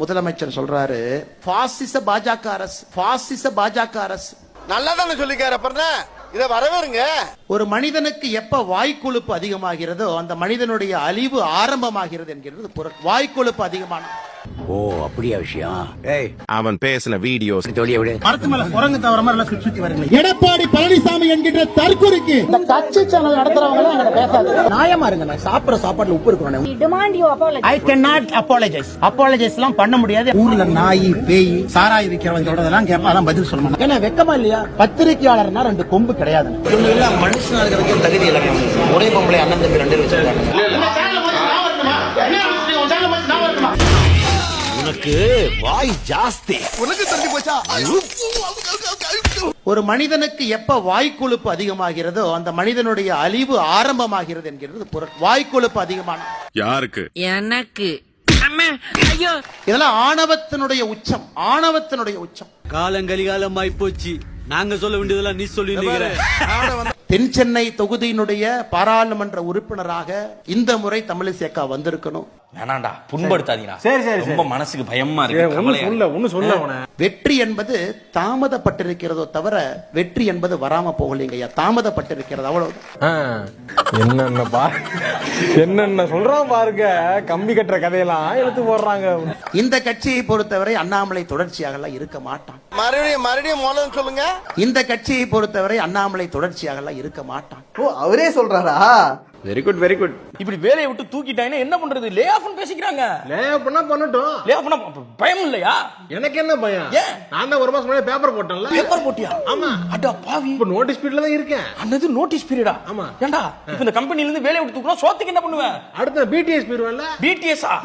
முதலமைச்சர் சொல்றாரு பாசிச பாஜக அரசு நல்லா தானே சொல்லிக்காரு. அப்புறம் இத வரவேறுங்க. ஒரு மனிதனுக்கு எப்ப வாய்க்கொழுப்பு அதிகமாகிறதோ அந்த மனிதனுடைய அழிவு ஆரம்பமாகிறது என்கிறது பொருள். வாய்க்கொழுப்பு அதிகமான ஓ அப்படியா விஷயம். ஏய் அவன் பேசின வீடியோஸ் தோழியை விடு. மரத்து மேல குரங்கு தவற மாதிரி எல்லாம் சுத்தி வரீங்க. எடப்பாடி பழனிசாமி என்கின்ற தற்குறிக்கு இந்த கட்சி சேனல் நடத்துறவங்க எல்லாம் என்கிட்ட பேசாது. நியாயமா இருங்க. நான் சாப்பிடுற சாப்பாட்டுல உப்பு இருக்கணும். I cannot apologize. Apologize எல்லாம் பண்ண முடியாது. ஊர்ல நாய் பேய் சாராய் விக்கிறவன் சொல்றதெல்லாம் கேட்பா அதான் பதில் சொல்ல மாட்டேன். ஏன்னா வெக்கமா இல்லையா? பத்திரிகையாளர்னா ரெண்டு கொம்பு கிடையாது. இவங்க எல்லாம் மனுஷனா இருக்கிறதுக்கு தகுதி இல்லை. ஒரே பொம்பளை அண்ணன் தம்பி ரெண்டு பேரும் வச்சிருக்காங்க. உனக்கு வாய் ஜாஸ்தி. உனக்கு தெரிஞ்சு போச்சா? ஒரு மனிதனுக்கு எப்ப வாய்க்கொழுப்பு அதிகமாகிறதோ அந்த மனிதனுடைய அழிவு ஆரம்பமாகிறது என்கிறது பொருள். வாய்க்கொழுப்பு அதிகமான யாருக்கு? எனக்கு இதெல்லாம் ஆணவத்தினுடைய உச்சம். காலங்கலிகாலமாய் போச்சு. நாங்க சொல்ல வேண்டியதெல்லாம் நீ சொல்லி. தென் சென்னை தொகுதியினுடைய பாராளுமன்ற உறுப்பினராக இந்த முறை தமிழிசைக்கா வந்திருக்கணும். வேணாண்டா, புண்படுத்தாதீங்க. சரி ரொம்ப மனசுக்கு பயமா இருக்கு. வெற்றி என்பது தாமதப்பட்டிருக்கிறதோ தவிர வெற்றி என்பது வராம போகலைங்கய்யா. தாமதப்பட்டிருக்கிறது அவ்வளவு. என்னென்ன சொல்றான் பாருங்க. கம்பி கட்டுற கதையெல்லாம் எடுத்து போடுறாங்க. இந்த கட்சியை பொறுத்தவரை அண்ணாமலை தொடர்ச்சியாக இருக்க மாட்டான். மறுபடியும் மூலம் சொல்லுங்க. இந்த கட்சியை பொறுத்தவரை அண்ணாமலை தொடர்ச்சியாக இருக்க மாட்டான். அவரே சொல்றாரா? Very good very good. இப்படி வேலையை விட்டு தூக்கிட்டாங்கன்னா என்ன பண்றது? லே ஆஃப்னு பேசிக்கிறாங்க. லே ஆஃப் பண்ணா பண்ணட்டும். லே ஆஃப் பண்ணா பயம் இல்லையா? எனக்கு என்ன பயம்? நான் தான் ஒரு மாசம் முன்னாடி பேப்பர் போட்டேன்ல. பேப்பர் போட்டியா? ஆமா. அட பாவி. இப்ப நோட்டீஸ் பீரியட்ல தான் இருக்கேன். அன்னது நோட்டீஸ் பீரியடா? ஆமா. ஏண்டா இப்ப இந்த கம்பெனில இருந்து வேலையை விட்டு தூக்குனா சோத்துக்கு என்ன பண்ணுவ? அடுத்த பிடிஎஸ் போயிருவேன்ல. பிடிஎஸ்ஆ?